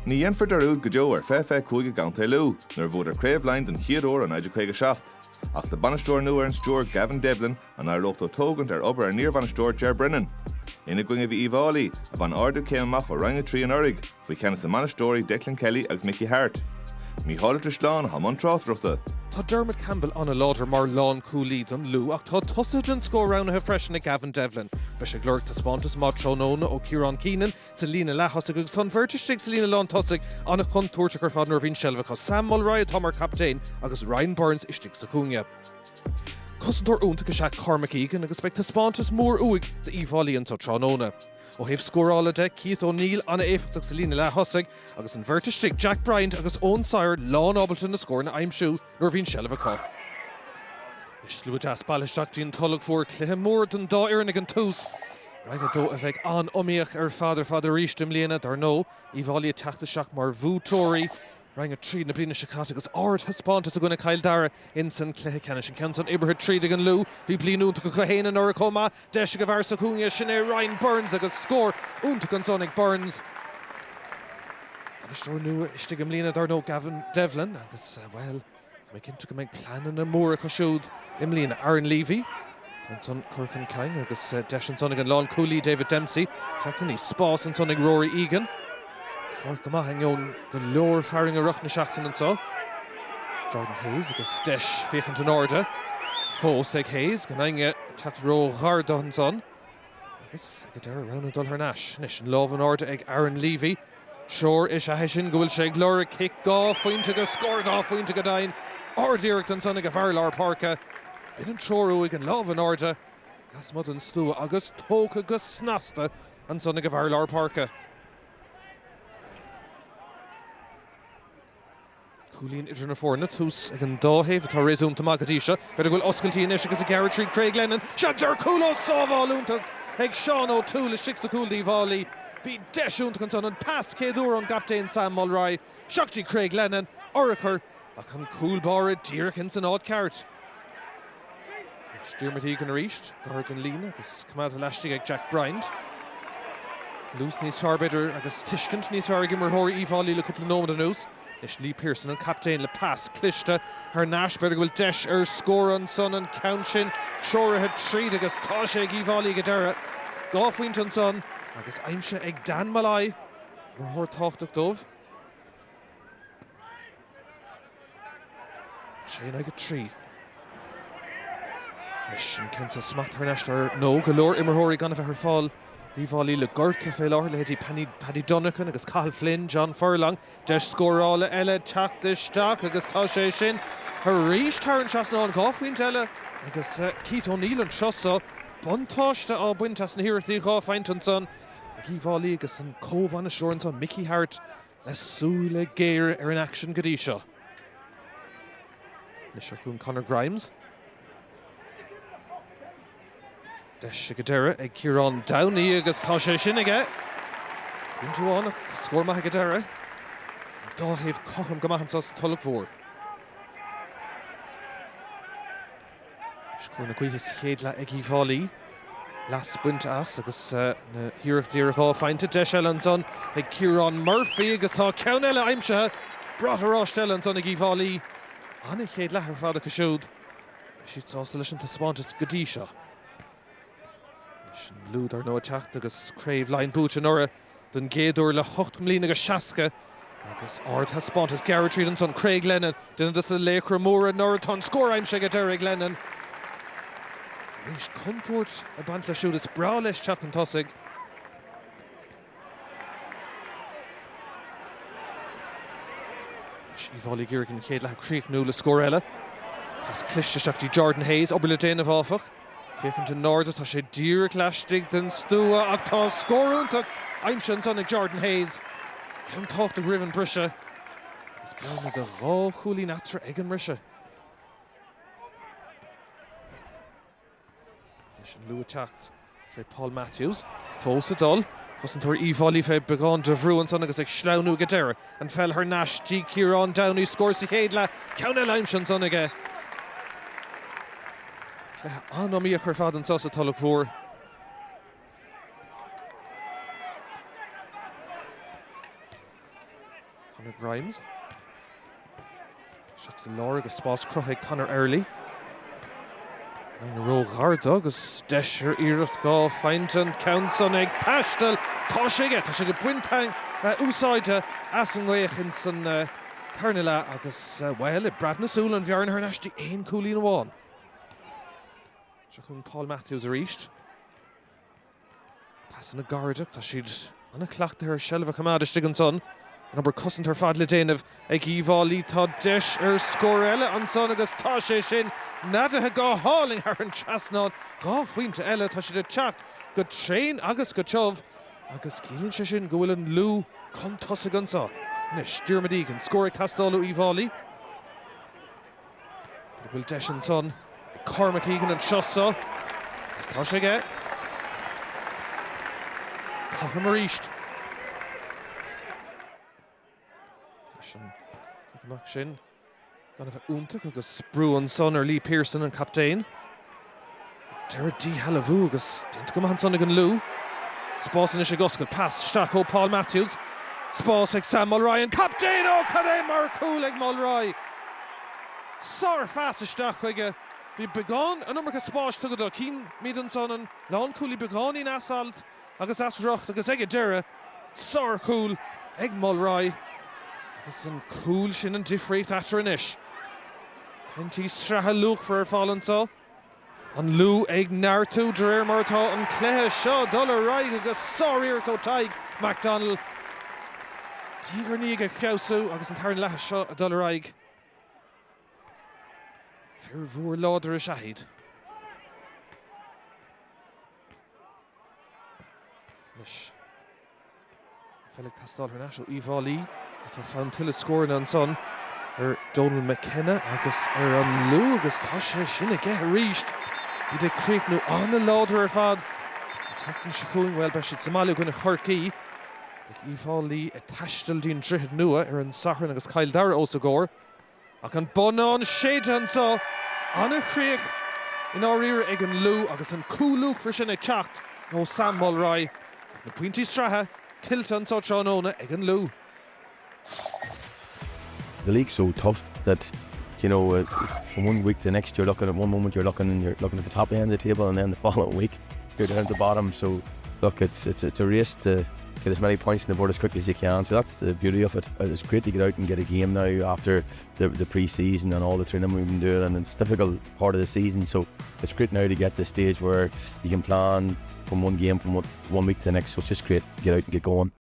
Ní dhéanfar darúd go deo ar fefe cúige ganta lú, nar bhd craobhlein den chiaadóir an 1957. Ach le banistóir nua ar an stúr Gavin Devlin an airlocht ó tógant ar obair ar níor-banistóir Ger Brennan. Ina gcuinge bhí Íomhálaí a bhain ardú céim amach ó ranga trí an orig, faoi ceannas a banistóirí Declan Kelly agus Mickey Hart. Ní hála Trisláán ha man tráthreachta. Tá Dermot Campbell an a láidir mar lán cúlíd an lú ach tá tosaid an scór ránathe freisin na Gavin Devlin. Ba sé glúir tá spántas má trónóna ó Ciarán Keenan sa lína lethosig agus tá bhirteistigh sa lína lán tosig anna chun túirte gur fád nuair bhín seilbh Sam Mulroy atá mar captéin agus Ryan Burns istigh sa cúnge. Cosintúir únta go se Cormac Egan agus beidh tá spántas mór uig de Íomhálaí an tá trónóna. Ó heh scórála de Keith O'Neill anna éifeach sa lína lethosig agus an bhirteistigh Jack Bryant agus Owen Sire lán ábalta na scór na aimsú nuair bhín seilbh Is slú deas bailisteachtaí an tuladh fuair cluiche mór den dá éarnig an tús. Raige dó a bheith an omíoch ar fadar rístim líana dar nó, Íomhálaí teachtaseach mar bhútóirí, Rang a trí na blina Chicago agus ard haspántas a gona Kyle Dara in san cluiche ceanna sin ceann san Ibrahid trídig an lú, bhí blianúnta go chéanaan ar a comá, deise go bhar sa cúnge sin é Ryan Burns agus scór únta an Sonic Burns. Banistóir nua istigh am líana dar nó Gavin Devlin agus well, mé cinnte go méid planan na móra cosisiúd im líana Aaron Levy. An son Corcan Kang agus deis an sonig an lán cúlí David Dempsey, teachta ní spás an sonig Rory Egan. Fáil go maith an go leor fearing a ruch na seachtain an sá. Jordan Hayes agus deis féchant an orda. Fós ag Hayes, gan ainge teachta ró ghardá an son. Agus ag deir ran a dul ar náis. Nis an láb an orda ag Aaron Levy. Seoir is a heisin go bhfuil sé glóir kick gá faointe go scór gá faointe go dain. Ordíireacht an sonig a bharlár parca. In an troú ag an láb an orda. Gas mud an stú agus tóca go snasta an sonig a bharlár parca. Cúlín idir na fórna tús ag an dáhéh atá réúnta magadíise, beidir bhfuil oscailtí inis agus a Garrett Craig Lennon. Seantar cúló sábháilúnta ag Seán O'Toole is six a cúl Íomhálaí. Bhí deisiúnta an son an pass céadúr an captain Sam Mulroy. Seachtí Craig Lennon, orachar ach an cúlbára díreach san ád ceart. Diarmaid Egan a ríist, Gard an lína agus cumad a leistigh ag Jack Bryant. Lús níos fearr beidir agus tuiscint níos fearr gimar thóirí Íomhálaí le cúpla nómad an nús. Is Lee Pearson an captain le pass cliste her náis beidir bhfuil deis ar scór an son an count sin. Seoirithe tríd agus tá sé ag Íomhálaí go deire. Gá faointe an son agus aimse ag Dan Malai mar thóir táchtach dómh. Sé ag a trí. Mission Kensa smacht her nester no galore immerhori gan of her fall. Íomhálaí le gorta fé láthir le hétí Paddy Donegan agus Cathal Flynn, John Furlong, deis scórála eile teachtasteach agus tá sé sin. Her ríist tar an seasna an gáfuint eile agus Keith O'Neill an seosa buntáiste á buintas na hirirtaí gá faint an son. Ag Íomhálaí agus an cóbhan a seoir an son Mickey Hart le súla géir ar an action go dtí seo. Nis chun Conor Grimes. Deis go deire ag Ciarán Downey agus tá sé sin aige. Intuáin scór maith go deire. Dáhéh cocham go maithan sa tulach mhór. Scór na cuichas chéad le ag Íomhálaí. Las buint as agus na hirirtíar gá fainte deis eile an son ag Ciarán Murphy agus tá ceann eile aimsethe bratarráist eile an son ag Íomhálaí. Anna chéad lethar fada go siúd. Siad sásta leis an taspáintas go dtí seo. Lúd ar nó a teacht agus craobh lein bút an ora den géadúir le 8 mlín agus 60 agus ard haspántas Garrett Reid an son Craig Lennon duna dus a lécra móra nóratá scór aimse go deire ag Lennon. Rís contúirt a bant le siúd is brá leis teach an tosig. Íomhálaí ggéirigh chéad le críochnú le scór eile. Pas clisteach Jordan Hayes obair le déanamh áfach. Féchant an Norda tá sé díreach leistigh den stúa ach tá scóraúntaach aimse an son ag Jordan Hayes. Ceann tácht a gribh an brise. Is beanna go bhá chúlí natra ag an brise. Leis an lua teacht sé Paul Matthews. Fós a dul. Cosintúir Íomhálaí fé beagán de bhrú an son agus ag sleanú go deire. An fell her náis G. Ciarán Downey scór sa chéad le ceann eile aimse an son aige. Anamíoch ar fad an sosa tulach mhór. Conor Grimes. Seachas a láir agus spás cruthaigh Conor Early. Ein ro hard agus deisir iirecht gá feintan countson ag taistal tá sige buintang úsáide as an ghaochan san Carnila agus well I brad na súl an bhearn ar neistí aon cúlí na bháin. Se chun Paul Matthews a ríist. Pass na Garda tá siad anna clacht ar Shelva Kamada an son. An obair cosint ar fad le déanamh ag íomhálaí tá deis ar scór eile an son agus tá sé sin nadathe gá háling ar an trasnáin gá faointe eile tá siad a teacht go tréin agus go teamh agus cílann sé sin go bhfuil an lú chun tosa an sa. Nis Diarmaid Egan scóir castála íomhálaí. Bhfuil deis an son Cormac Egan an seosá agus tá sé ggé. Cormac mar ríist. Sin gan bheith úntaach agus brú an son ar Lee Pearson an captain. Deir dí Hallavú agus dinta go an son ag an lú. Spás in is a goscail pass staach ó Paul Matthews. Spás ag Sam Mulroy an captain ó cad é mar cúil ag Mulroy. Sár fast isteach chuige. Bhí beagán an numar go spás tugad ó cín míad an son an lán cúlí beagán í asalt agus asrocht agus ag a deire. Sár cúil ag Mulroy. Agus an cúil sin an difréit after an ish. Pentí stratha lúch for fálan sa. An lú ag neartú dréir martá an cléthe seo dul a raig agus sáíir tó taig MacDonald. Tígur níag ag fiosú agus an tarn lethe seo a dul a raig. Fear bhúr láidir a seaid. Mish. Felix Tastal her national íomhálaí. Tá fan til a scórin an son ar Donald McKenna agus ar an lú agus tá sé sin a gcéthe ríist. Í de críicnú an na láidir ar fad. Tachan se chuin well be siad Somália gona chorcaí. Ag íomhálaí a taistil dín drithid nua ar an Sahran agus Kyle Dara os a góir. Ach an bonán séide an sa an a chríic in áíre ag an lú agus an cúlúch for sin ag teacht nó Sam Mulroy. Na pointí stratha tilta an sa Seanóna ag an lú. The league's so tough that, you know, from 1 week to the next, you're looking at one moment you're looking at the top end of the table, and then the following week you're down at the bottom. So look, it's a race to get as many points on the board as quickly as you can. So that's the beauty of it. It's great to get out and get a game now after the pre-season and all the training we've been doing, and it's a difficult part of the season. So it's great now to get to the stage where you can plan from one game from 1 week to the next. So it's just great to get out and get going.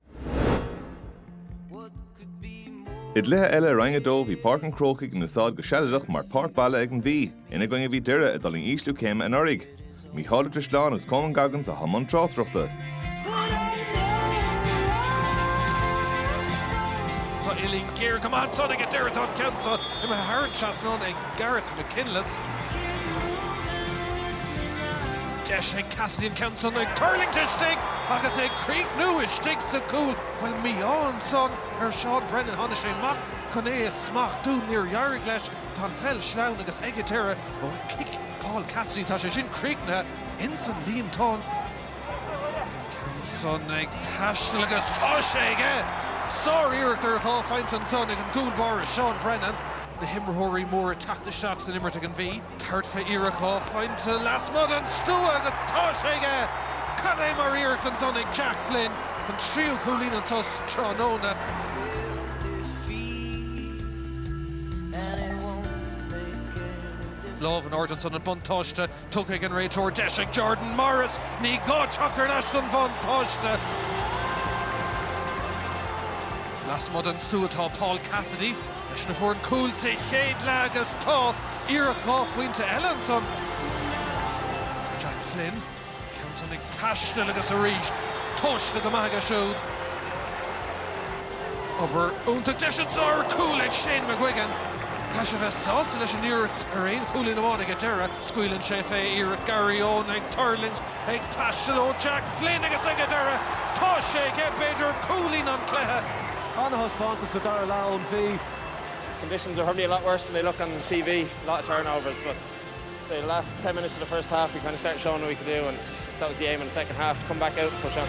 Id lethe eile ranga dó bhí Park an Crocaigh na sáid go sealadach mar Park Balla ag an bhí, ina going a bhí deire a dalling íslú céim an orig. Mí hála trisláán agus Conan Gaggans a hamon trátrachta. Tá Eileen Gear come on son ag a deire tá ceansa im a hard chasnán ag Garrett McKinless. Deis ag Cassidy an Council ag Turling Tishtig agus ag Creek nu is stig sa cool well mi an son ar Sean Brennan hána sé mac chun é a smach dún níor Yarrig leis tá fel sláán agus ag a deire ó kick Paul Cassidy tá sé sin Creekna insan líon tán. Son ag taistal agus tá sé ige. Sár iirecht ar há feint an son ag an gún bar a Sean Brennan. Na himmerthirí mór attack the shots in Immert an bhí. Third for Iarachá finds a last mud and Stua agus tá sé ige. Cad é mar iirecht an son ag Jack Flynn an tríú cúlín an sos Tróna. Love and Ordenson and Buntoshta took again Ray Tor Deshik Jordan Morris ní gá Tucker Ashton Buntoshta. Last mud and Stuatá Paul Cassidy. Leis na fór an cúil sé chéad le agus tá Iarachá faointe Ellenson. Jack Flynn ceann ag taistil agus a ríist toista go maithe siúd. Over úntaach deis an sár cúil ag Shane McGuigan. Tá sé bheith sásta leis an iirecht ar aon chúlín amháin ag a deire. Scuilann sé fé iirecht Gary Owen ag Turling ag taistil ó Jack Flynn agus ag a deire. Tá sé ag beidir cúlín an cléthe. Anna Hospanta sa dar lawn V. Conditions are probably a lot worse than they look on TV, a lot of turnovers, but say the last 10 minutes of the first half we kind of started showing what we could do, and that was the aim in the second half, to come back out and push on.